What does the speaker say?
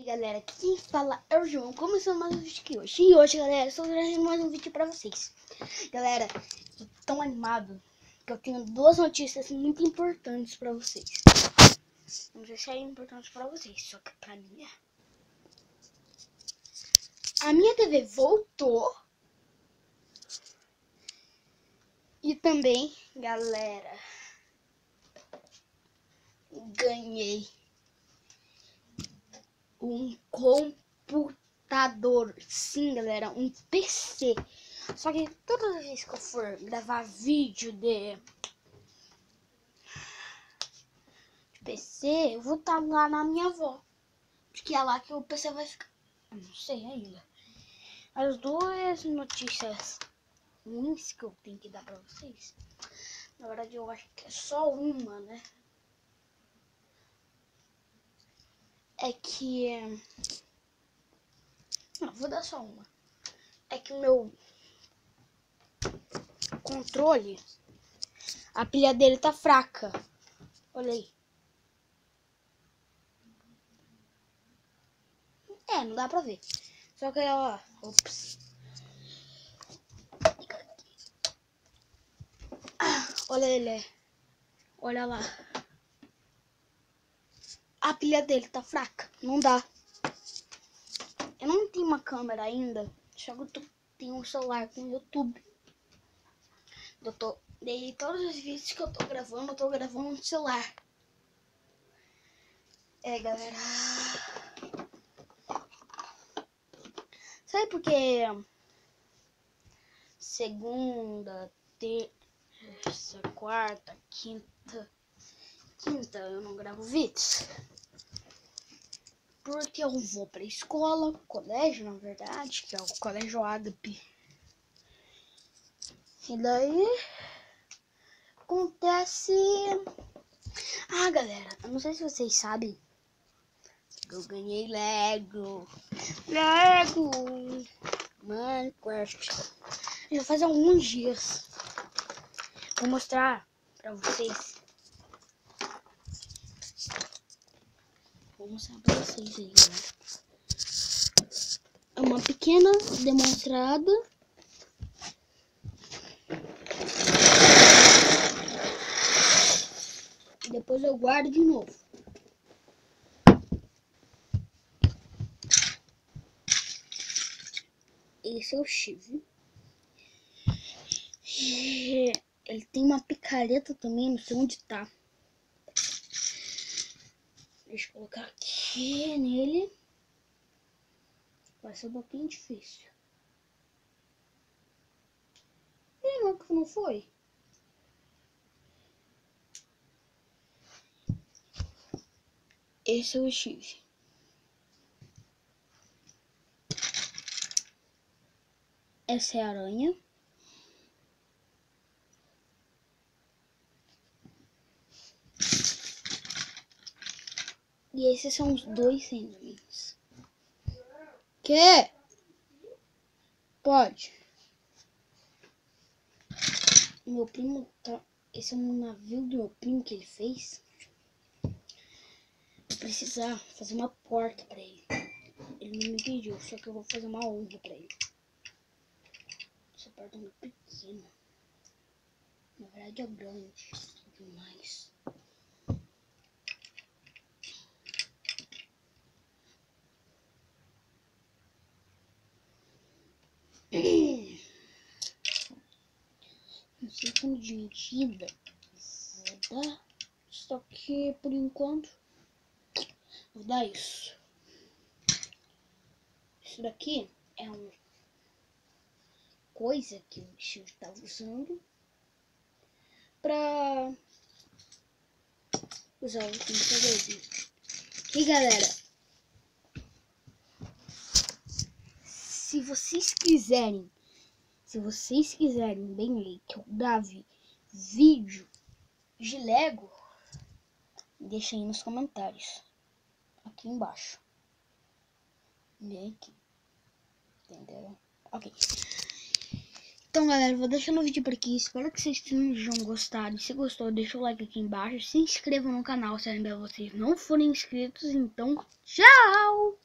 galera, quem fala é o João, começando mais um vídeo aqui hoje. E hoje, galera, estou trazendo mais um vídeo pra vocês. Galera, tô tão animado que eu tenho duas notícias muito importantes pra vocês. Não sei se é importante pra vocês, só que pra mim é. A minha TV voltou. E também, galera, ganhei um computador. Sim, galera, um PC. Só que toda vez que eu for gravar vídeo de PC, eu vou estar lá na minha avó. Porque é lá que o PC vai ficar. Eu não sei ainda. As duas notícias ruins que eu tenho que dar pra vocês, na verdade eu acho que é só uma, né? É que... Não, vou dar só uma. É que o meu controle, a pilha dele tá fraca. Olha aí. É, não dá pra ver. Só que, ó, ops. Olha ele. Olha lá. A pilha dele tá fraca. Não dá. Eu não tenho uma câmera ainda. Só que eu tenho um celular com YouTube. Daí todos os vídeos que eu tô gravando no celular. É, galera. Sabe por que segunda, terça, quarta, quinta eu não gravo vídeos? Porque eu vou pra escola, colégio, na verdade, que é o Colégio Ágape. E daí acontece... Ah, galera, eu não sei se vocês sabem, eu ganhei Lego Minecraft. Já faz alguns dias. Vou mostrar pra vocês. Vou mostrar pra vocês aí, galera. É uma pequena demonstrada. Depois eu guardo de novo. Esse é o chifre. Ele tem uma picareta também, não sei onde tá. Deixa eu colocar aqui nele. Vai ser um pouquinho difícil. E não, que não foi? Esse é o chifre. Essa é a aranha. E esses são os dois Endermans. Que? Pode. Meu primo tá... Esse é um navio do meu primo que ele fez. Vou precisar fazer uma porta pra ele. Ele não me pediu, só que eu vou fazer uma honra pra ele. Essa porta é muito pequena. Na verdade é grande demais. Não sei como de medida vou dar. Só que por enquanto vou dar isso. Isso daqui é uma coisa que o bichinho está usando pra usar o computador. E galera, se vocês quiserem bem aí que eu grave vídeo de Lego, deixa aí nos comentários, aqui embaixo, bem aqui, entendeu? Ok. Então, galera, vou deixando o vídeo por aqui. Espero que vocês tenham gostado. Se gostou, deixa o like aqui embaixo. Se inscrevam no canal se ainda vocês não forem inscritos. Então, tchau!